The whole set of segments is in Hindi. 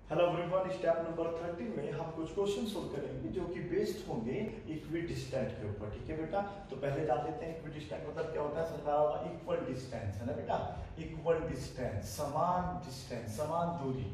हेलो एवरीवन, स्टेप नंबर 13 में हम कुछ क्वेश्चन सोल्व करेंगे जो कि बेस्ड होंगे इक्विडिस्टेंट के ऊपर। ठीक है बेटा, तो पहले जान लेते हैं इक्विडिस्टेंट मतलब क्या होता है। समझा होगा, इक्वल डिस्टेंस है ना बेटा। इक्वल डिस्टेंस, समान डिस्टेंस, समान दूरी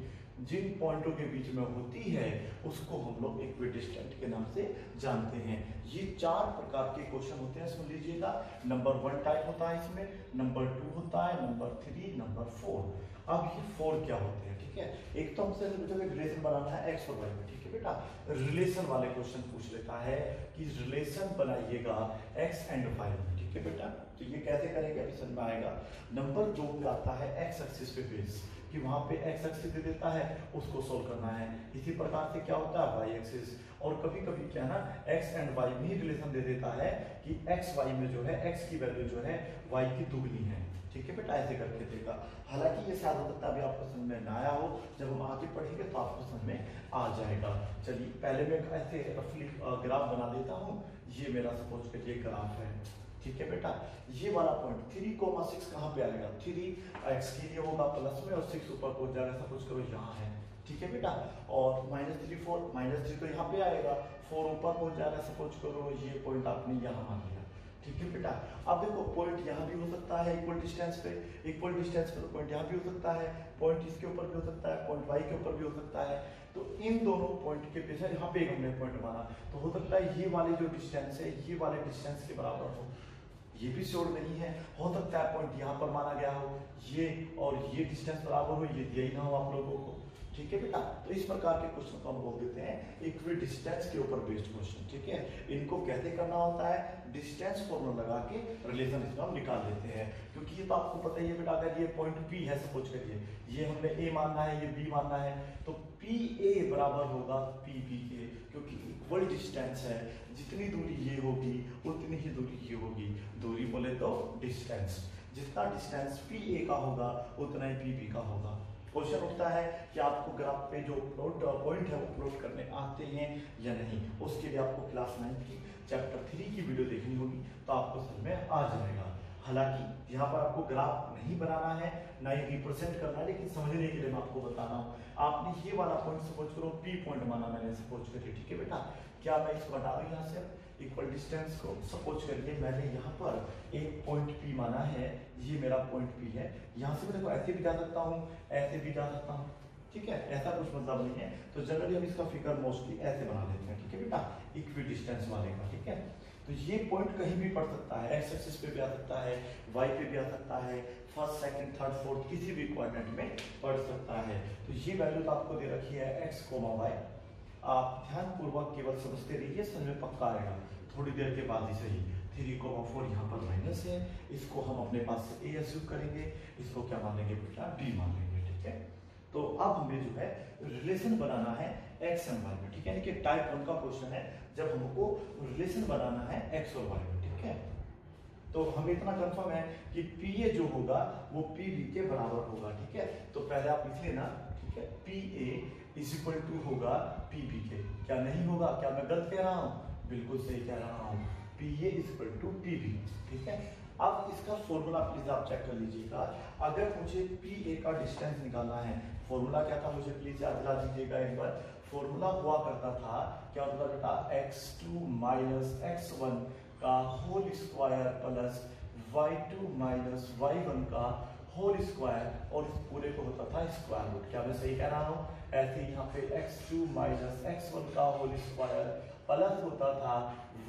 जिन पॉइंटों के बीच में होती है उसको हम लोग इक्विडिस्टेंट के नाम से जानते हैं। ये चार प्रकार के क्वेश्चन होते हैं, सुन लीजिएगा। नंबर 1 टाइप होता है इसमें, नंबर 2 होता है, नंबर 3, नंबर 4। अब ये 4 क्या होते हैं? ठीक है, एक तो हमसे रिलेशन बनाना है एक्स और वाई में। ठीक है बेटा, रिलेशन वाले क्वेश्चन पूछ लेता है कि रिलेशन बनाइएगा एक्स एंड वाई में। ठीक है बेटा, तो ये कैसे करेंगे अभी समझ में आएगा। नंबर 2 पे आता है एक्स एक्सिस पे बेस, कि वहां पे एक्स एक्सिस दे देता है, उसको सोल्व करना है। इसी प्रकार से क्या होता है वाई एक्सिस, और कभी कभी क्या ना एक्स एंड वाई में ही रिलेशन दे देता है कि एक्स वाई में जो है एक्स की वैल्यू जो है वाई की दुगनी है। ठीक है बेटा, ऐसे करके देगा। हालांकि ये शायद हो सकता है अभी आपको समझ में ना आया हो, जब हम आगे पढ़ेंगे तो आपको समझ में आ जाएगा। चलिए पहले मैं ऐसे रफली ग्राफ बना देता हूँ। ये मेरा सपोज करिए ग्राफ है। ठीक है बेटा, ये वाला पॉइंट 3,6 कहाँ पे आएगा? 3 एक्स के लिए होगा प्लस में और 6 ऊपर पहुंच जाएगा। सपोज करो यहाँ है। ठीक है बेटा, और -3 4 -3 तो यहाँ पे आएगा, 4 ऊपर पहुंच जाएगा। सपोज करो ये पॉइंट आपने यहाँ मान लिया। ठीक है बेटा, अब देखो पॉइंट यहाँ भी हो सकता है इक्वल डिस्टेंस पे, इक्वल डिस्टेंस पे पॉइंट यहाँ भी हो सकता है, पॉइंट इसके ऊपर भी हो सकता है, पॉइंट वाई के ऊपर भी हो सकता है। तो इन दोनों पॉइंट के पीछे यहाँ पे एक हमने पॉइंट माना, तो हो सकता है ये वाले जो डिस्टेंस है ये वाले डिस्टेंस के बराबर हो। ये भी श्योर नहीं है, हो सकता है पॉइंट यहाँ पर माना गया हो, ये और ये डिस्टेंस बराबर हो, ये दिया ही ना हो आप लोगों को। ठीक है बेटा, तो इस प्रकार के क्वेश्चन को हम बोल देते हैं इक्विडिस्टेंस के ऊपर बेस्ड क्वेश्चन। ठीक है, इनको कैसे करना होता है, डिस्टेंस फॉर्मूला लगा के रिलेशन इसमें हम निकाल लेते हैं। क्योंकि ये तो आपको पता ही है बेटा, अगर ये पॉइंट P है, सपोज करिए ये हमने A मानना है, ये B मानना है, तो PA बराबर होगा PB के, क्योंकि इक्वल डिस्टेंस है। जितनी दूरी ये होगी उतनी ही दूरी ये होगी। दूरी बोले तो डिस्टेंस, जितना डिस्टेंस PA का होगा उतना ही PB का होगा। क्वेश्चन उठता है कि आपको ग्राफ पे जो पॉइंट है वो प्लॉट करने आते हैं या नहीं। उसके लिए आपको क्लास 9 की चैप्टर 3 की वीडियो देखनी होगी, तो आपको समझ में आ जाएगा। हालांकि यहाँ पर आपको ग्राफ नहीं बनाना है, ना ही रिप्रेजेंट करना है, लेकिन समझने के लिए मैं आपको बता रहा हूँ। आपने ये वाला पॉइंट सपोज करो P पॉइंट माना मैंने, सपोज करिए। ठीक है बेटा, क्या मैं इसको हटा दूं यहाँ से इक्वल डिस्टेंस को? सपोज करिए मैंने यहाँ पर एक पॉइंट P माना है, ये मेरा पॉइंट P है। यहाँ से मैं देखो ऐसे भी जा सकता हूँ, ऐसे भी जा सकता हूँ। ठीक है, ऐसा कुछ मतलब नहीं है, तो जनरली हम इसका फिगर मोस्टली ऐसे बना लेते हैं। ठीक है बेटा, इक्वी डिस्टेंस वाले का। ठीक है, तो ये पॉइंट कहीं भी पड़ सकता है, एक्स एक्सिस पे भी आ सकता है, वाई पे भी आ सकता है, फर्स्ट सेकंड थर्ड फोर्थ किसी भी कोऑर्डिनेट में पड़ सकता है। तो ये वैल्यू तो आपको दे रखी है एक्स कोमा वाई। आप ध्यानपूर्वक केवल समझते रहिए, समझ में पक्का आएगा थोड़ी देर के बाद ही सही। 3,4 यहाँ पर माइनस है, इसको हम अपने पास से ए एज्यूम करेंगे, इसको क्या मान लेंगे बेटा? बी मान लेंगे। ठीक है, तो अब हमें जो है रिलेशन बनाना है एक्स एंड वाई में। ठीक है, देखिए टाइप 1 का क्वेश्चन है, जब हमको रिलेशन बनाना है एक्स और वाई में। ठीक है, तो हमें इतना कंफर्म है कि PA जो होगा वो PB के बराबर होगा। ठीक है, तो पहले आप लिख लेना। ठीक है, PA इज इक्वल टू होगा PB के। क्या नहीं होगा? क्या मैं गलत कह रहा हूँ? बिल्कुल सही कह रहा हूँ, PA is equal to PB। ठीक है, अब इसका फॉर्मूला प्लीज आप चेक कर लीजिएगा। अगर मुझे PA का डिस्टेंस निकालना है, फॉर्मूला क्या था मुझे प्लीज याद दिला दीजिएगा एक बार। फॉर्मूला हुआ करता था, क्या होता था बेटा? x2 माइनस x1 का whole square plus y2 minus y1 का होल स्क्वायर, और इस पूरे को होता था स्क्वायर रूट। क्या मैं सही कह रहा हूँ? ऐसे यहाँ पे x2 माइनस x1 का होल स्क्वायर प्लस होता था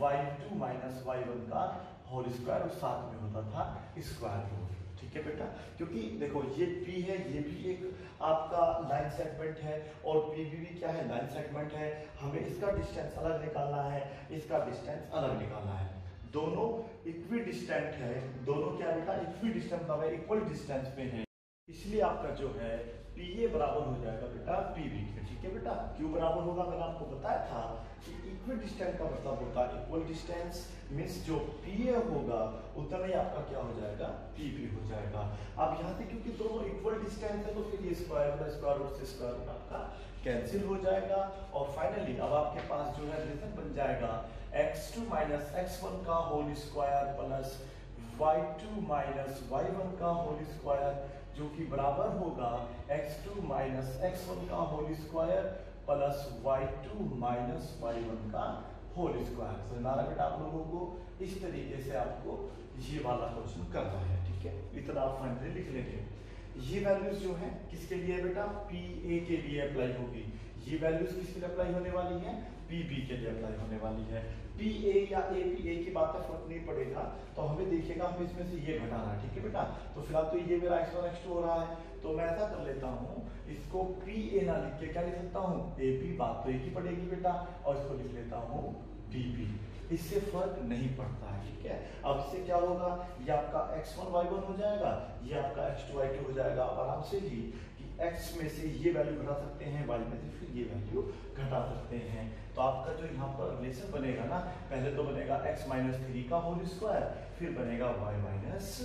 y2 माइनस y1 का होल स्क्वायर, और साथ में होता था स्क्वायर रूट। ठीक है बेटा, क्योंकि देखो ये P है, ये भी एक आपका लाइन सेगमेंट है, और PB भी क्या है? लाइन सेगमेंट है। हमें इसका डिस्टेंस अलग निकालना है, इसका डिस्टेंस अलग निकालना है। दोनों इक्वी डिस्टेंट है, दोनों क्या बेटा? इक्वी डिस्टेंस मतलब इक्वल डिस्टेंस में है, इसलिए आपका जो है PA बराबर हो जाएगा बेटा PB के। ठीक है बेटा, क्यों बराबर होगा? मैंने आपको बताया था कि इक्वल डिस्टेंस का मतलब होता है इक्वल डिस्टेंस मींस जो PA होगा उतना ही आपका क्या हो जाएगा? PB हो जाएगा। अब यहाँ से क्योंकि दोनों इक्वल डिस्टेंस है, तो फिर ये स्क्वायर रूट से स्क्वायर रूट आपका कैंसिल हो जाएगा, और फाइनली अब आपके पास जो है रिलेशन बन जाएगा x2 माइनस x1 का whole square plus y2 minus y1 का होल स्क्वायर जो कि बराबर होगा x2 माइनस x1 का whole square plus y2 minus y1 का होल स्क्वायर। समझ आ रहा बेटा आप लोगों को? इस तरीके से आपको ये वाला क्वेश्चन करना है, ठीक है? इतना आप फाइनली लिख लेंगे। ये वैल्यूज जो है किसके लिए बेटा? पी ए के लिए अप्लाई होगी। ये वैल्यूज किसके लिए अप्लाई होने वाली है? पी बी के लिए अप्लाई होने वाली है। पी ए या ए पी ए की बात में फर्क नहीं पड़ेगा, तो हमें देखिएगा हमें इसमें से ये घटाना है, ठीक है बेटा? तो फिलहाल तो ये मेरा x1 x2 हो रहा है, तो मैं ऐसा कर लेता हूँ, इसको पी ए ना लिख के क्या लिख सकता हूँ? A P. बात तो एक ही पड़ेगी बेटा, और इसको लिख लेता हूँ बी पी। इससे फर्क नहीं पड़ता है, ठीक है? अब इससे क्या होगा? ये आपका x1 y1 हो जाएगा, ये आपका x2 y2 हो जाएगा। आप आराम से ही कि x में से ये वैल्यू घटा सकते हैं, y में से फिर ये वैल्यू घटा सकते हैं। तो आपका जो यहाँ पर रिलेशन बनेगा ना, पहले तो बनेगा x माइनस 3 का होल स्क्वायर, फिर बनेगा y माइनस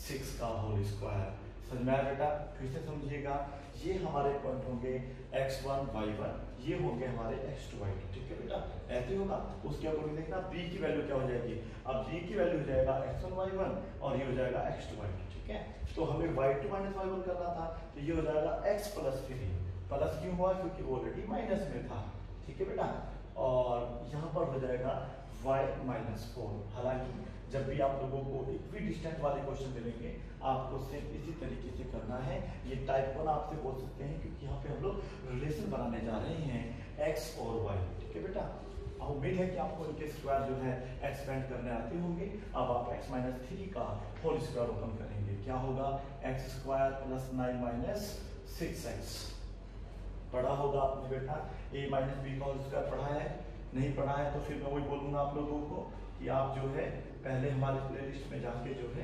6 का होल स्क्वायर। समझ में आया बेटा? फिर से समझिएगा, ये हमारे पॉइंट होंगे x1 y1, ये होंगे हमारे x2 y2, ठीक है बेटा? ऐसे होगा। उसके अकॉर्डिंग देखना b की वैल्यू क्या हो जाएगी। अब b की वैल्यू हो जाएगा x1 y1 और ये हो जाएगा x2 y2, ठीक है? तो हमें y2 माइनस y1 करना था, तो ये हो जाएगा x प्लस 3। प्लस क्यों हुआ? क्योंकि ऑलरेडी माइनस में था, ठीक है बेटा? और यहाँ पर हो जाएगा y माइनस 4। हालांकि जब भी आप लोगों को इक्वी डिस्टेंट वाले क्वेश्चन मिलेंगे, आपको सेम इसी तरीके से करना है। ये टाइप 1 आपसे बोल सकते हैं, क्योंकि यहाँ पे हम लोग रिलेशन बनाने जा रहे हैं x और y, ठीक है बेटा? उम्मीद है कि आपको इनके स्क्वायर जो है एक्सपेंड करने आते होंगे। अब आप x माइनस 3 का होल स्क्वायर ओपन करेंगे, क्या होगा? x square plus 9 minus 6x। पढ़ा होगा आपने बेटा, a माइनस बी का होल स्क्वायर पढ़ा है? नहीं पढ़ा है तो फिर मैं वही बोलूंगा आप लोगों को कि आप जो है पहले हमारे प्लेलिस्ट में जाके जो है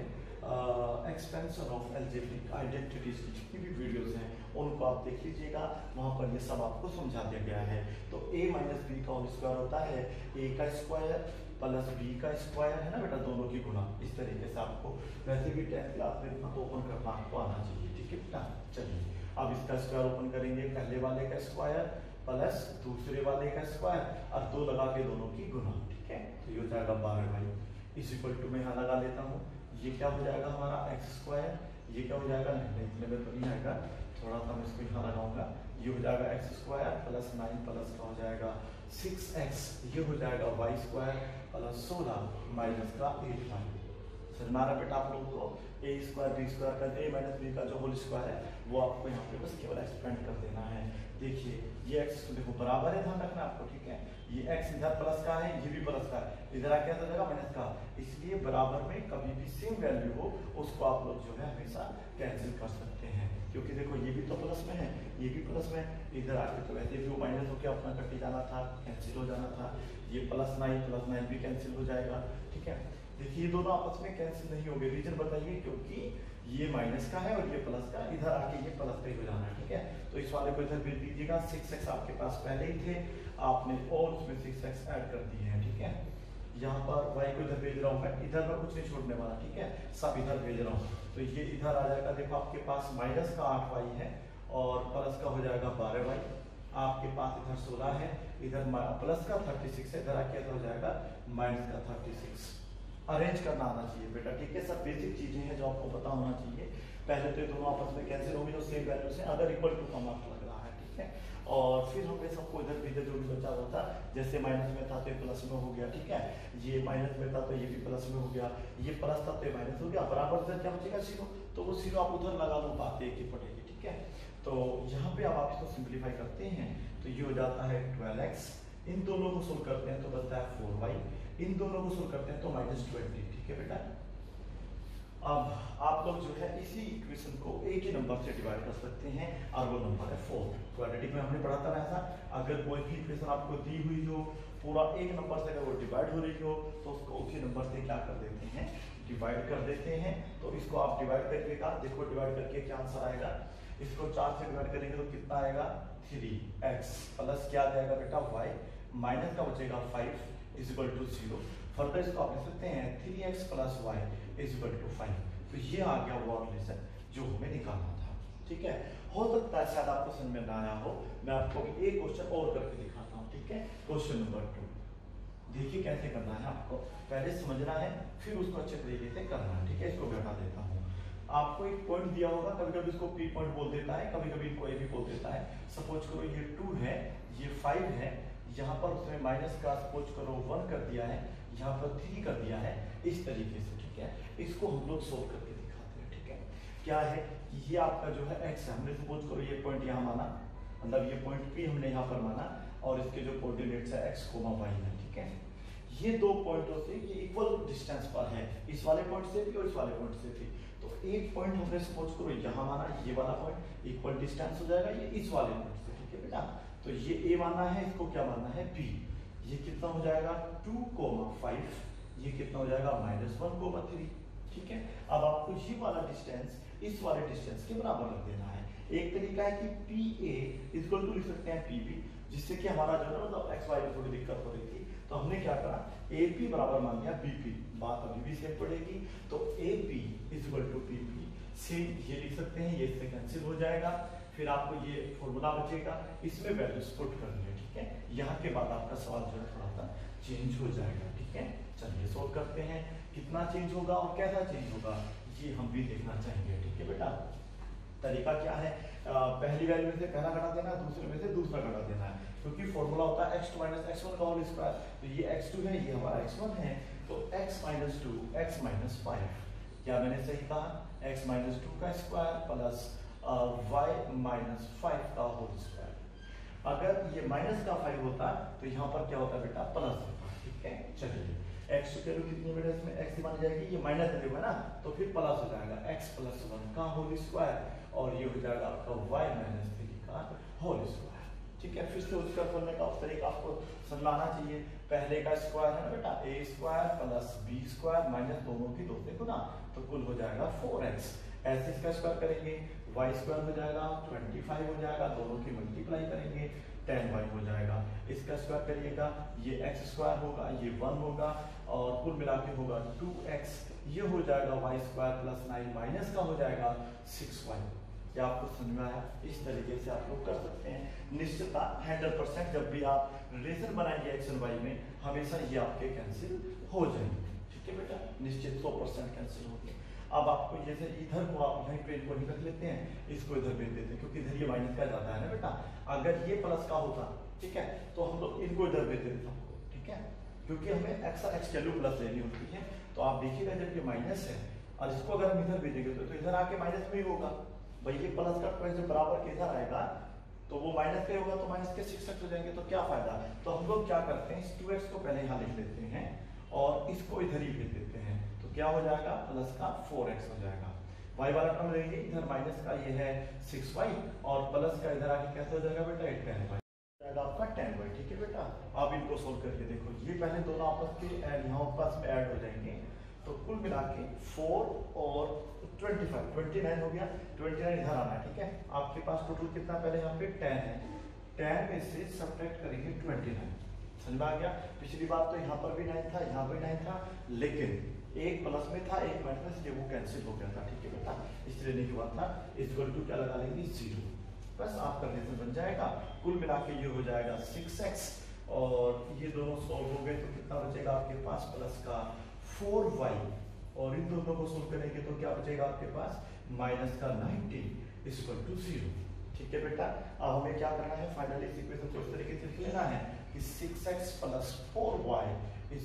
एक्सपेंशन ऑफ अलजेब्रिक आइडेंटिटीज की जितनी भी वीडियोस हैं उनको आप देख लीजिएगा, वहाँ पर ये सब आपको समझा दिया गया है। तो a माइनस बी का होल स्क्वायर होता है a का स्क्वायर प्लस b का स्क्वायर, है ना बेटा? दोनों की गुना। इस तरीके से आपको वैसे भी 10th क्लास में इतना तो ओपन करना आपको आना चाहिए, ठीक है बेटा? चलिए अब इसका स्क्वायर ओपन करेंगे, पहले वाले का स्क्वायर प्लस दूसरे वाले का स्क्वायर और 2 लगा के दोनों की गुना, ठीक है? तो ये हो जाएगा 12y इज इक्वल टू, मैं यहाँ लगा लेता हूँ, ये क्या हो जाएगा हमारा x स्क्वायर, ये क्या हो जाएगा? नहीं इतने में तो नहीं आएगा, थोड़ा सा मैं इसको यहाँ लगाऊंगा। ये हो जाएगा x स्क्वायर प्लस 9 प्लस का हो जाएगा 6x, ये हो जाएगा y स्क्वायर प्लस 16 माइनस का 8y। समझ बेटा आप लोगों को? a स्क्वायर बी स्क्वायर का a माइनस बी का जो होल स्क्वायर है वो आपको यहाँ पे बस केवल एक्सपेंड कर देना है। देखिए ये x देखो बराबर है, ध्यान रखना आपको, ठीक है? ये x इधर प्लस का है, ये भी प्लस का है, इधर आके आ जाएगा माइनस का। इसलिए बराबर में कभी भी सेम वैल्यू हो उसको आप लोग जो है हमेशा कैंसिल कर सकते हैं, क्योंकि देखो ये भी तो प्लस में है, ये भी प्लस में, इधर आके तो वैसे भी वो माइनस होकर अपना कट जाना था, कैंसिल हो जाना था। ये प्लस 9 भी कैंसिल हो जाएगा, ठीक है? देखिए ये दोनों आपस में कैंसिल नहीं होंगे। रीजन बताइए? क्योंकि ये माइनस का है और ये प्लस का, इधर आके ये प्लस पे हो जाना है, ठीक है? तो इस वाले को इधर भेज दीजिएगा। 6x आपके पास पहले ही थे, आपने और उसमें 6x ऐड कर दिए हैं, ठीक है? यहाँ पर y को इधर भेज रहा हूँ मैं, इधर मैं कुछ नहीं छोड़ने वाला, ठीक है? सब इधर भेज रहा हूँ, तो ये इधर आ जाएगा। देखो आपके पास माइनस का 8y है और प्लस का हो जाएगा 12y, आपके पास इधर 16 है, इधर प्लस का 36 है, इधर आके हो जाएगा माइनस का 36। अरेंज करना आना चाहिए बेटा, ठीक है? सब बेसिक चीजें हैं जो आपको पता होना चाहिए। पहले तो ये दोनों आपस में कैंसिल होंगे जो सेम वैल्यू से, अगर इक्वल टू का मार्क लग रहा है, ठीक है? और फिर हमने सबको इधर भी जो भी बचा हुआ था, जैसे माइनस में था तो ये प्लस में हो गया, ठीक है? ये माइनस में था तो ये भी प्लस में हो गया, ये प्लस था तो ये माइनस हो गया, बराबर इधर क्या बचेगा? 0। तो वो 0 आप उधर लगा लो, बात एक ही पड़ेगी, ठीक है? तो यहाँ पे अब आप इसको सिंप्लीफाई करते हैं तो ये हो जाता है 12x, इन दोनों को सोल्व करते हैं तो बचता है 4y, इन दोनों को सोल्व करते हैं तो -20, ठीक है बेटा? अब आप लोग जो है इसी इक्वेशन को एक ही नंबर से डिवाइड कर सकते हैं और वो नंबर है 4। क्वाड्रेटिक में हमने पढ़ा था ऐसा, अगर कोई भी इक्वेशन आपको दी हुई हो पूरा एक नंबर से अगर वो डिवाइड हो रही हो तो उसको उसी नंबर से क्या कर देते हैं? डिवाइड कर देते हैं। तो इसको आप डिवाइड करके का देखो, डिवाइड करके क्या आंसर आएगा? इसको 4 से डिवाइड करेंगे तो कितना आएगा? 3x प्लस क्या आ जाएगा बेटा? y, माइनस का बचेगा 5 इज इक्वल टू 0। फर्दर इसको आप लिख सकते हैं 3x plus y is equal to 5। तो ये आ गया वो रिलेशन जो हमें निकालना था, ठीक है? हो सकता है शायद आपको समझ में ना आया हो, मैं आपको एक क्वेश्चन और करके दिखाता हूँ, ठीक है? क्वेश्चन नंबर 2 देखिए कैसे करना है, आपको पहले समझना है फिर उसको अच्छे तरीके से करना है, ठीक है? इसको घटा देता हूँ। आपको एक पॉइंट दिया होगा, कभी कभी इसको पी पॉइंट बोल देता है, कभी कभी इनको ए भी बोल देता है। सपोज करो ये 2 है, ये 5 है, यहाँ पर उसने माइनस का सपोज करो 1 कर दिया है, यहाँ पर 3 कर दिया है, इस तरीके से, ठीक है। इसको हम लोग सोल्व करके दिखाते हैं, ठीक है। क्या है कि ये आपका जो है एक्स है, हमने सपोज करो ये पॉइंट यहाँ माना, मतलब ये पॉइंट पी हमने यहाँ पर माना, और इसके जो कोऑर्डिनेट्स है एक्स कोमा वाई है, ठीक है। ये दो पॉइंटों से ये इक्वल डिस्टेंस पर है, इस वाले पॉइंट से भी और इस वाले पॉइंट से भी। तो एक पॉइंट हमने सपोज करो यहाँ माना, ये वाला पॉइंट इक्वल डिस्टेंस हो जाएगा ये इस वाले पॉइंट से, ठीक है बेटा। तो ये ए मानना है, इसको क्या मानना है बी। ये कितना हो जाएगा 2,5, ये कितना हो जाएगा -1,3, ठीक है। अब आपको ये वाला डिस्टेंस इस वाले डिस्टेंस के बराबर रख देना है। एक तरीका है कि पी ए इक्वल टू लिख सकते हैं पी बी, जिससे कि हमारा जो है मतलब एक्स वाई में थोड़ी दिक्कत हो रही थी, तो हमने क्या करा ए पी बराबर मान लिया बी पी, बात अभी भी सेम पड़ेगी। तो A P equal to P P से ये लिख सकते हैं, ये इससे कैंसिल हो जाएगा, फिर आपको ये फॉर्मूला बचेगा, इसमें वैल्यूज पुट करनी है, ठीक है। यहाँ के बाद आपका सवाल जो है थोड़ा सा चेंज हो जाएगा, ठीक है। चलिए सोल्व करते हैं, कितना चेंज होगा और कैसा चेंज होगा ये हम भी देखना चाहेंगे, ठीक है बेटा। तरीका क्या है, पहली वैल्यू में से पहला घटा देना है, दूसरे में से दूसरा घटा देना है, क्योंकि फॉर्मूला होता है x2 - x1 का होल स्क्वायर। तो ये x2 है, ये हमारा x1 है, तो x - 2 x - 5, क्या मैंने सही कहा, x - 2 का स्क्वायर प्लस y - 5 का होल स्क्वायर। अगर ये माइनस का 5 होता तो यहाँ पर क्या होता बेटा प्लस होता, ठीक है। चलिए x की वैल्यू कितनी बेटा, इसमें x मान जाएगी, ये माइनस वैल्यू है ना, तो फिर प्लस हो जाएगा x + 1 का होल स्क्वायर, और ये हो जाएगा आपका y - 3 का होल स्क्वायर, ठीक है। फिर से उसका करने का तरीका आपको समझाना चाहिए। पहले का स्क्वायर है ना बेटा a² + b² माइनस दोनों की दो से गुना, तो कुल हो जाएगा 4x। ऐसे इसका स्क्वायर करेंगे y² हो जाएगा 25 हो जाएगा, दोनों की मल्टीप्लाई करेंगे 10y हो जाएगा। इसका स्क्वायर करिएगा, ये x² होगा, ये 1 होगा, और कुल मिला के होगा 2x। ये हो जाएगा y² + 9 माइनस का हो जाएगा 6y। क्या आपको समझ में आया? इस तरीके से आप लोग कर सकते हैं। निश्चितता 100% जब भी आप रिलेशन बनाएंगे x और y में, हमेशा ये आपके कैंसिल हो जाएंगे, ठीक है बेटा, निश्चित 100% कैंसिल होंगे। अब आपको जैसे इधर को आप यहीं पे इनको रख लेते हैं, इसको इधर भेज देते हैं, क्योंकि इधर ये माइनस का जाता है ना बेटा। अगर ये प्लस का होता, ठीक है, तो हम लोग इनको इधर भेज देते हैं, ठीक है, क्योंकि हमें x वैल्यू प्लस लेनी होती है। तो आप देखिएगा जब ये माइनस है और इसको अगर हम इधर भेजेंगे तो इधर आके माइनस में ही होगा भाई, ये प्लस का पॉइंट जो बराबर के इधर आएगा तो वो माइनस का होगा, तो माइनस के 6x हो जाएंगे, तो क्या फायदा। तो हम लोग क्या करते हैं, इस 2x को पहले यहाँ लिख लेते हैं और इसको इधर ही भेज देते हैं, तो क्या हो जाएगा प्लस का 4x हो जाएगा। y वाला टर्म लेंगे, इधर माइनस का ये है 6y, और प्लस का इधर आके कैसे हो जाएगा बेटा 10y जाएगा आपका 10y, ठीक है बेटा। अब इनको सोल्व करके देखो, ये पहले दोनों आपस के ऐड यहाँ आपस में ऐड हो जाएंगे, तो कुल मिला के 4 और 25 29 हो गया, 29 इधर आना है, ठीक है। आपके पास टोटल कितना पहले यहाँ पे 10 है, 10 में से सब्ट्रैक्ट करेंगे 29, समझ में आ गया। पिछली बार तो यहाँ पर भी 9 था, यहाँ पर 9 था, लेकिन एक प्लस में था एक माइनस, ये वो कैंसिल हो गया था, ठीक है बेटा, इसलिए नहीं हुआ था। इक्वल टू क्या लगा लेंगे 0, बस आपका रिलेशन बन जाएगा। कुल मिला के ये हो जाएगा 6x, और ये दोनों सॉल्व हो गए, तो कितना बचेगा आपके पास प्लस का 4y, और इन दोनों को सोल्व करेंगे तो क्या बचेगा आपके पास माइनस का 90 = 0, ठीक है बेटा। अब हमें क्या करना है, फाइनली इस इक्वेशन को इस तरीके से लेना है कि 6x + 4y =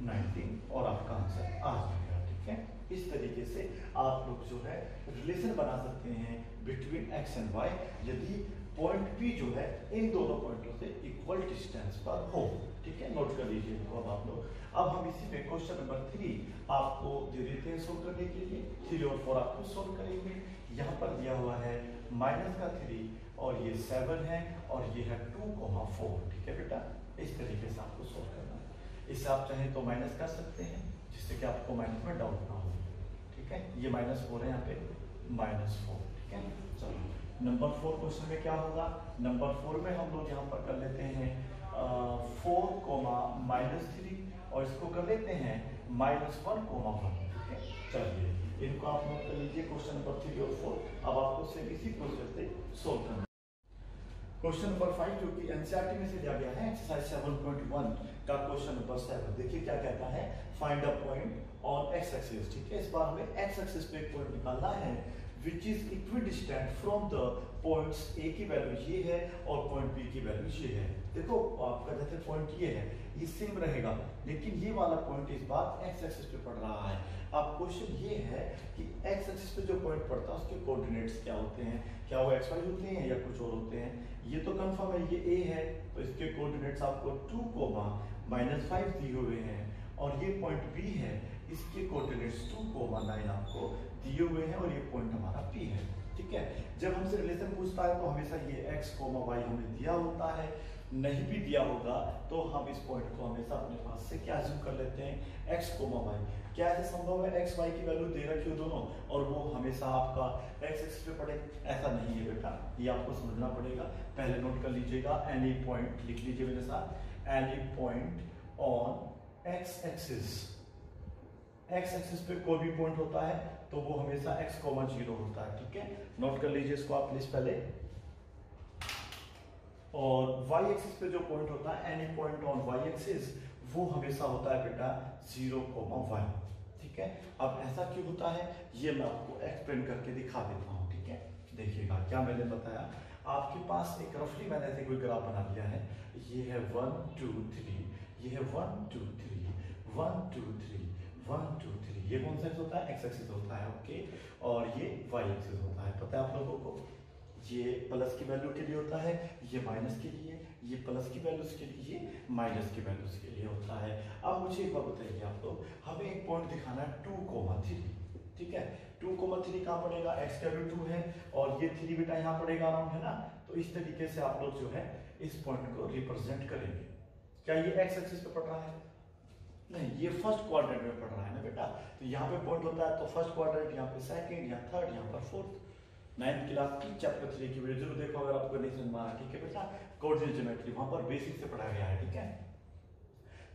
90, और आपका आंसर आ जाएगा, ठीक है। इस तरीके से आप लोग जो है रिलेशन बना सकते हैं बिटवीन x एंड y, यदि पॉइंट P जो है इन दोनों पॉइंटों से इक्वल डिस्टेंस पर हो, ठीक है। नोट कर लीजिए इनको अब आप लोग। अब हम इसी में क्वेश्चन नंबर 3 आपको दे देते हैं सोल्व करने के लिए, 3 और 4 आपको सोल्व करेंगे। यहाँ पर दिया हुआ है माइनस का 3, और ये 7 है, और ये है 2,4, ठीक है बेटा। इस तरीके से आपको सोल्व करना है। इससे आप चाहें तो माइनस कर सकते हैं, जिससे कि आपको माइनस में डाउट ना हो, ठीक है। ये -4 है, यहाँ पे -4, ठीक है। चलो नंबर 4 क्वेश्चन में क्या होगा, नंबर 4 में हम लोग यहाँ पर कर लेते हैं 4, -3, और इसको कर लेते हैं -1, ठीक है। चलिए इनको आप नोट कर लीजिए, क्वेश्चन नंबर 3 और 4। अब आपको सिर्फ इसी प्रोसेस से सोल्व करना। क्वेश्चन नंबर 5 जो कि एनसीईआरटी में से दिया गया है, एक्सरसाइज 7.1 का क्वेश्चन नंबर 7। देखिए क्या कहता है, find a point on x axis. ठीक है, इस बार हमें एक्स एक्सिस पे एक पॉइंट निकालना है which is equidistant from the points A की वैल्यू ये है और पॉइंट बी की वैल्यू ये है। देखो आपका जैसे पॉइंट ये है, ये सेम रहेगा, लेकिन ये वाला पॉइंट इस बार एक्स एक्सिस पे पड़ रहा है। अब क्वेश्चन ये है कि एक्स एक्सिस पे जो पॉइंट पड़ता है उसके कोऑर्डिनेट्स क्या होते हैं, क्या वो एक्स वाई होते हैं या कुछ और होते हैं। ये तो कंफर्म है, ये ए है तो इसके कोऑर्डिनेट्स आपको 2, -5 दिए हुए हैं, और ये पॉइंट बी है, इसके कोऑर्डिनेट्स 2, 9 आपको दिए हुए हैं, और ये पॉइंट हमारा पी है। ठीक है, जब हमसे रिलेशन पूछता है तो हमेशा ये x, y हमें दिया होता है, नहीं भी दिया होगा तो हम इस पॉइंट को हमेशा अपने पास से क्या अज्यूम कर लेते हैं, x, y। क्या ऐसे संभव है x, y की वैल्यू दे रखी हो दोनों और वो हमेशा आपका x एक्सिस पे पड़े? ऐसा नहीं है बेटा, ये आपको समझना पड़ेगा। पहले नोट कर लीजिएगा, एनी पॉइंट लिख लीजिए मेरे साथ, any point on x axis. x axis पे कोई भी पॉइंट होता है तो वो हमेशा x, 0 होता है। ठीक है, नोट कर लीजिए इसको आप प्लीज पहले। और y एक्सिस पे जो पॉइंट होता है, any point on y axis, वो हमेशा होता है बेटा 0, 1। ठीक है, अब ऐसा क्यों होता है ये मैं आपको एक्सप्लेन करके दिखा देता हूँ। ठीक है, देखिएगा क्या मैंने बताया। आपके पास एक रफली मैंने ऐसे कोई ग्राफ बना लिया है, ये है 1, 2, 3, ये है 1, 2, 3, 1, 2, 3, 1, 2, 3। ये कौन सा एक्सिस होता है, एक्स एक्सिस होता है। ओके, और ये वाई एक्सिस होता है। पता है आप लोगों को, ये प्लस की वैल्यू के लिए होता है, ये माइनस के लिए, ये प्लस की वैल्यूज के लिए, ये माइनस की वैल्यूज के लिए होता है। अब मुझे एक बात बताइए आप लोग, हमें एक पॉइंट दिखाना है 2, 3। ठीक है, 2, 3 कहाँ पड़ेगा, एक्स का वैल्यू 2 है और ये 3 बेटा यहाँ पड़ेगा अराउंड, है ना। तो इस तरीके से आप लोग जो है इस पॉइंट को रिप्रेजेंट करेंगे। क्या ये एक्स एक्सिस पे पड़ रहा है? नहीं, ये फर्स्ट क्वाड्रेंट में पड़ रहा है ना बेटा। तो यहाँ पे पॉइंट होता है तो फर्स्ट क्वाड्रेंट, यहाँ पे सेकंड, यहाँ थर्ड, यहाँ पर फोर्थ। 9th क्लास की चैप्टर 3 की वीडियो जरूर देखो अगर आपको नहीं समझ में आ रहा। ठीक है बेटा, कोऑर्डिनेट ज्योमेट्री वहां पर बेसिक से पढ़ाया गया है। ठीक है,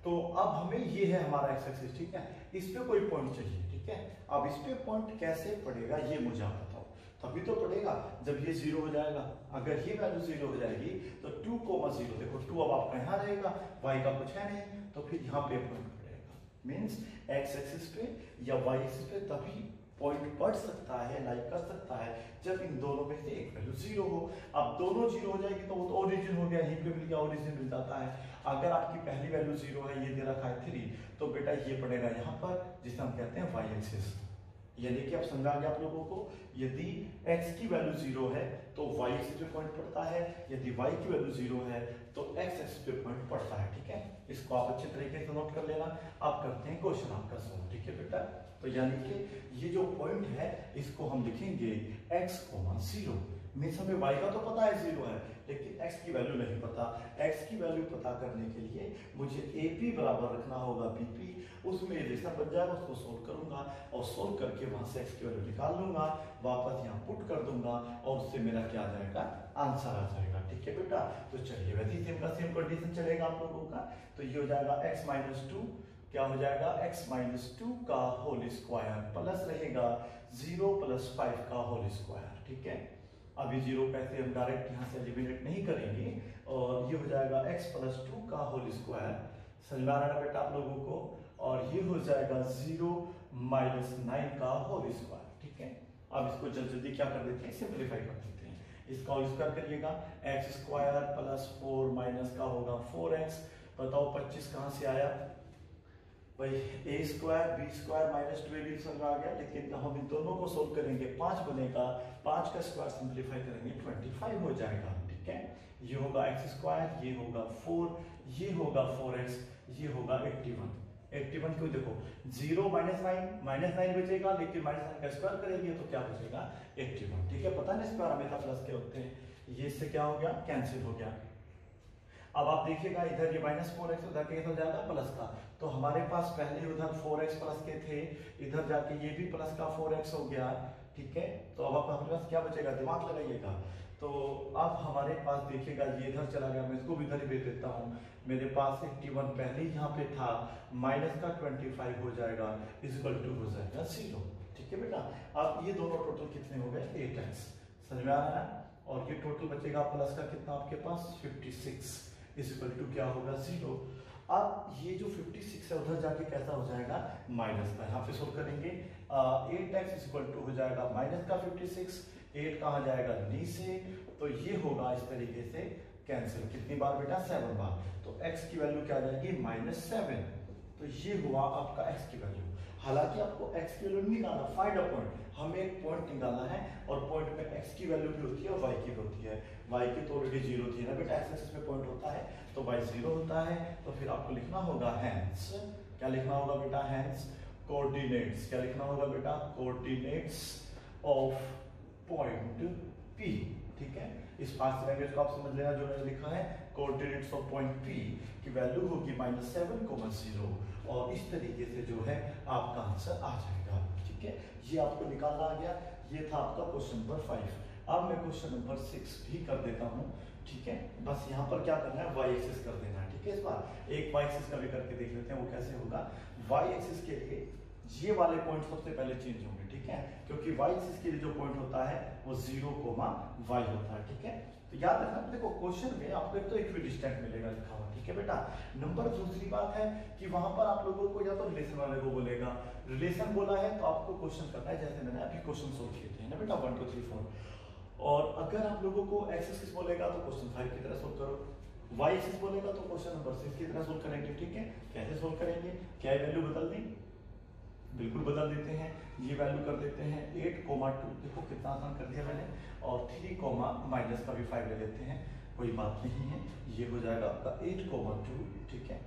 तो अब हमें ये है हमारा एक्स एक्सिस। ठीक है, इस पे कोई पॉइंट चाहिए। ठीक है, अब इस पे पॉइंट कैसे पड़ेगा ये मुझे आप बताओ। तभी तो पड़ेगा जब ये 0 हो जाएगा। अगर ये वैल्यू 0 हो जाएगी तो 2, 0, देखो 2 अब आपका यहाँ रहेगा, y का कुछ है नहीं, तो फिर यहाँ पे पॉइंट पड़ेगा। मीन्स एक्स एक्सिस पे या y एक्सिस पे तभी पॉइंट पढ़ सकता है, लाइक कर सकता है, जब इन दोनों में से एक वैल्यू 0 हो। अब दोनों 0 हो जाएगी तो वो तो ओरिजिन हो गया, यहीं पे मिल गया, ओरिजिन मिल जाता है। अगर आपकी पहली वैल्यू 0 है, ये दे रखा है 3, तो बेटा ये पड़ेगा यहाँ पर, जिसे हम कहते हैं y एक्सिस। यानी कि आप समझा गया आप लोगों को, यदि x की वैल्यू 0 है तो y एक्सिस पे पॉइंट पड़ता है, यदि y की वैल्यू 0 है तो x एक्सिस पे पॉइंट पड़ता है। ठीक है, इसको आप अच्छे तरीके से नोट कर लेना। आप करते हैं क्वेश्चन आपका सॉल्व। ठीक है बेटा, तो यानी कि ये जो पॉइंट है इसको हम लिखेंगे x, 0। मीन्स हमें y का तो पता है 0 है, लेकिन x की वैल्यू नहीं पता। x की वैल्यू पता करने के लिए मुझे AP बराबर रखना होगा BP, उसमें रिलेशन बन जाएगा, उसको सोल्व करूंगा और सोल्व करके वहां से x की वैल्यू निकाल लूंगा, वापस यहाँ पुट कर दूंगा और उससे मेरा क्या आ जाएगा, आंसर आ जाएगा। ठीक है बेटा, तो चलिए वैसे सेम का सेम कंडीशन चलेगा आप लोगों का। तो ये हो जाएगा x - 2, क्या हो जाएगा, x - 2 का होल स्क्वायर प्लस रहेगा 0 + 5 का होल स्क्वायर। ठीक है, अभी 0 कैसे हम डायरेक्ट यहाँ से एलिमिनेट नहीं करेंगे, और ये हो जाएगा x + 2 का होल स्क्वायर। समझ में आ रहा है बेटा आप लोगों को, और ये हो जाएगा 0 - 9 का होल स्क्वायर। ठीक है, अब इसको जल्दी क्या कर देते हैं, सिंप्लीफाई कर देते हैं। इसका होल स्क्वायर करिएगा, x² + 4 माइनस का होगा 4x। बताओ 25 कहाँ से आया भाई, a² b² - 2ab समझ में आ गया। लेकिन हम इन दोनों को सोल्व करेंगे, 5 बनेगा, 5 का स्क्वायर सिंप्लीफाई करेंगे 25 हो जाएगा। ठीक है, ये होगा x², ये होगा 4, ये होगा 4x, ये होगा 81। 81 क्यों, देखो 0 - 9 बचेगा, लेकिन -9 का स्क्वायर करेंगे तो क्या बचेगा, 81। ठीक है, पता नहीं स्क्वायर हमेशा प्लस के होते हैं। ये इससे क्या हो गया, कैंसिल हो गया। अब आप देखिएगा इधर ये -4x उधर के हो जाएगा प्लस का, तो हमारे पास पहले उधर 4x प्लस के थे, इधर जाके ये भी प्लस का 4x हो गया। ठीक है, तो अब हमारे पास क्या बचेगा, दिमाग लगाइएगा। तो अब हमारे पास देखिएगा ये इधर चला गया, मैं इसको भी इधर ही भेज देता हूँ। मेरे पास 81 पहले ही यहाँ पे था, माइनस का 25 हो जाएगा, = हो जाएगा 0। ठीक है बेटा, अब ये दोनों टोटल कितने हो गए, 8x। समझ में आ रहा है, और ये टोटल बचेगा प्लस का कितना आपके पास 56 इज इक्वल टू क्या होगा 0। अब ये जो 56 है उधर जाके कैसा हो जाएगा माइनस का, यहाँ पे सोल्व करेंगे 8x इज इक्वल टू हो जाएगा माइनस का 56, 8 कहाँ जाएगा नीचे, तो ये होगा इस तरीके से कैंसिल, कितनी बार बेटा 7 बार, तो x की वैल्यू क्या आ जाएगी -7, तो ये हुआ आपका x की वैल्यू। हालांकि आपको x की वैल्यू निकालना, फाइंड अ पॉइंट, हमें एक पॉइंट निकालना है और पॉइंट में x की वैल्यू भी होती है और y की भी होती है। y की तो ऑलरेडी 0 थी ना बेटा, x एक्सिस पे पॉइंट होता है तो y 0 होता है, तो फिर आपको लिखना होगा हैंस, क्या लिखना होगा बेटा हैंस कोऑर्डिनेट्स, क्या लिखना होगा बेटा कोऑर्डिनेट्स ऑफ पॉइंट P, ठीक है। इस फास्ट लैंग्वेज को आप समझ लेना जो मैंने लिखा है, कोऑर्डिनेट्स ऑफ पॉइंट P की वैल्यू होगी -7, 0 और इस तरीके से जो है आपका आंसर आ जाएगा, ठीक है। ये आपको निकालना आ गया, ये था आपका क्वेश्चन नंबर 5। अब मैं क्वेश्चन नंबर 6 भी कर देता हूँ, ठीक है। बस यहाँ पर क्या करना है, y एक्सिस कर देना है, ठीक है। इस बार एक y एक्सिस का भी करके देख लेते हैं वो कैसे होगा। y एक्सिस के लिए ये वाले पॉइंट सबसे पहले चेंज होंगे, ठीक है, क्योंकि y एक्सिस के लिए जो पॉइंट होता है वो 0, y होता है, ठीक है। तो याद रखना, देखो क्वेश्चन में आपको एक तो इक्विडिस्टेंट मिलेगा लिखा हुआ, ठीक है बेटा। नंबर दूसरी बात है कि वहां पर आप लोगों को या तो रिलेशन वाले को बोलेगा, रिलेशन बोला है तो आपको क्वेश्चन करना है जैसे मैंने अभी क्वेश्चन सोल्व किए थे ना बेटा 1 2 3 4, और अगर आप लोगों को x एक्सिस बोलेगा तो क्वेश्चन 5 की तरह सोल्व करो, y एक्सिस बोलेगा तो क्वेश्चन नंबर 6 की तरह सोल्व करेंगे, ठीक है। कैसे सोल्व करेंगे, क्या वैल्यू बदल दें, बिल्कुल बदल देते हैं, ये वैल्यू कर देते हैं 8, 2, देखो कितना आसान कर दिया मैंने, और 3, माइनस का भी 5 ले लेते हैं, कोई बात नहीं है, ये हो जाएगा आपका 8, 2, ठीक है।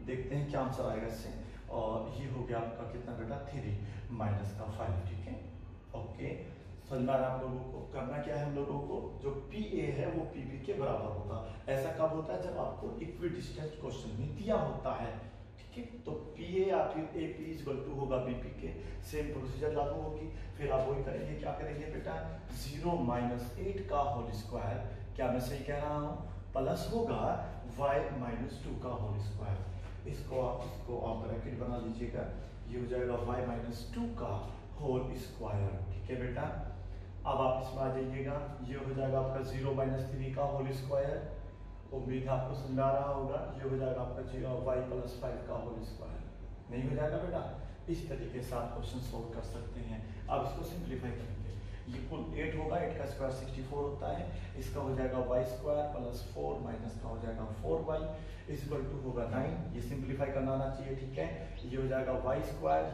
देखते हैं क्या आंसर आएगा इससे, और ये हो गया आपका कितना बेटा 3 माइनस का 5, ठीक है। ओके, समझ में आ रहा है आप लोगों को। करना क्या है हम लोगों को, जो PA है वो PB के बराबर होगा। ऐसा कब होता है, जब आपको इक्विडिस्टेंट क्वेश्चन में दिया होता है, ठीक है। तो PA या फिर AP इक्वल टू होगा BP के, सेम प्रोसीजर लागू होगी। फिर आप वही करेंगे, क्या करेंगे बेटा 0 - 8 का होल स्क्वायर, क्या मैं सही कह रहा हूँ, प्लस होगा y - 2 का होल स्क्वायर। इसको आप ब्रैकेट बना लीजिएगा, ये हो जाएगा y - 2 का होल स्क्वायर, ठीक है बेटा। अब आप इसमें आ जाइएगा, ये हो जाएगा आपका 0 - 3 का होल स्क्वायर, उम्मीद है आपको समझ आ रहा होगा, ये हो जाएगा आपका y + 5 का होल स्क्वायर, नहीं हो जाएगा बेटा। इस तरीके से आप क्वेश्चन सोल्व कर सकते हैं। अब इसको सिंप्लीफाई करेंगे, ये कुल 8 होगा, 8 का स्क्वायर 64 होता है, इसका हो जाएगा y² + 4 माइनस का हो जाएगा 4y इक्वल टू होगा 9, ये सिंप्लीफाई करना आना चाहिए, ठीक है। ये हो जाएगा y²,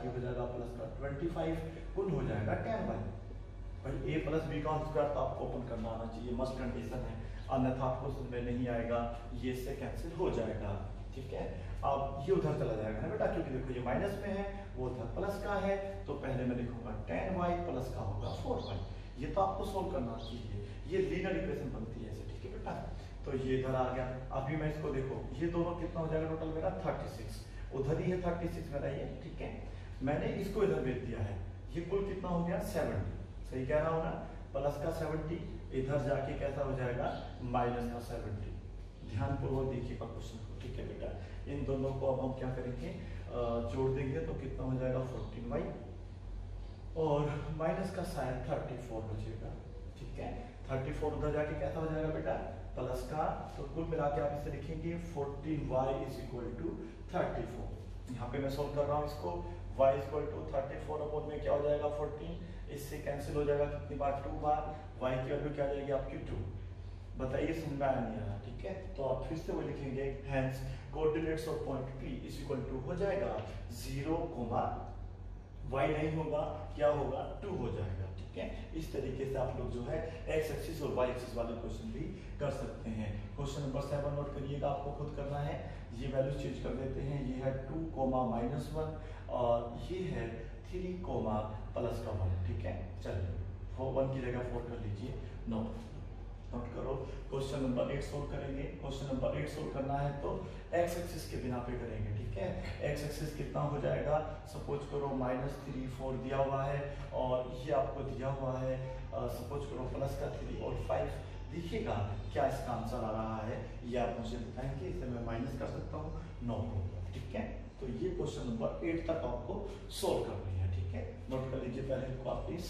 ये हो जाएगा प्लस का 25, कुल हो जाएगा 10y। भाई a + b का स्क्वायर तो आपको ओपन करना आना चाहिए, मस्ट कंडीशन है, अन्यथा आपको समझ में नहीं आएगा, ये इससे कैंसिल हो जाएगा, ठीक है। अब ये उधर चला जाएगा ना बेटा, क्योंकि देखो ये माइनस में है, वो उधर प्लस का है, तो पहले मैं लिखूंगा 10y प्लस का होगा 4y। ये तो आपको सोल्व करना चाहिए, ये लीनियर इक्वेशन बनती है ऐसे, ठीक है बेटा। तो ये इधर आ गया, अभी मैं इसको देखो, ये दोनों कितना हो जाएगा टोटल मेरा 36, उधर ही है 36 मेरा ये, ठीक है। मैंने इसको इधर भेज दिया है, ये कुल कितना हो गया 70, सही कह रहा हूँ ना, प्लस का 70 इधर जाके कैसा हो जाएगा माइनस का 70। ध्यान पूर्वक देखिएगा क्वेश्चन को, ठीक है बेटा। इन दोनों को अब हम क्या करेंगे, जोड़ देंगे तो कितना हो जाएगा 14y, और माइनस का शायद 34 बचेगा, ठीक है। 34 उधर जाके कैसा हो जाएगा बेटा प्लस का, तो कुल मिला के आप इसे लिखेंगे 14y = 34। यहाँ पे मैं सोल्व कर रहा हूँ इसको, y = 34 अपॉन में क्या हो जाएगा 14, इससे कैंसिल हो जाएगा कितनी बार 2 बार, y की वैल्यू क्या आ जाएगी आपकी 2। बताइए समझ में आया नहीं आया, ठीक है। तो आप फिर से वो लिखेंगे, hence coordinates of point P = हो जाएगा 0, y नहीं होगा, क्या होगा 2 हो जाएगा, ठीक है। इस तरीके से आप लोग जो है x एक्सिस और y एक्सिस वाले क्वेश्चन भी कर सकते हैं। क्वेश्चन नंबर 7 नोट करिएगा, आपको खुद करना है, ये वैल्यू चेंज कर देते हैं, ये है 2, -1 और ये है 3, प्लस का 1, ठीक है। चलिए 1 की जगह 4 कर लीजिए, नोट करो। क्वेश्चन नंबर 8 सोल्व करेंगे। क्वेश्चन नंबर 8 सोल्व करना है तो x एक्सिस के बिना पे करेंगे, ठीक है। x एक्सिस कितना हो जाएगा, सपोज करो -3 4 दिया हुआ है, और ये आपको दिया हुआ है सपोज करो प्लस का 3 और 5। देखिएगा क्या इसका आंसर आ रहा है, ये आप मुझे बताएंगे, इसे मैं माइनस कर सकता हूँ 9 को, ठीक है। तो ये क्वेश्चन नंबर 8 तक आपको सोल्व करनी है, ठीक है। नोट कर लीजिए पहले इनको आप प्लीज।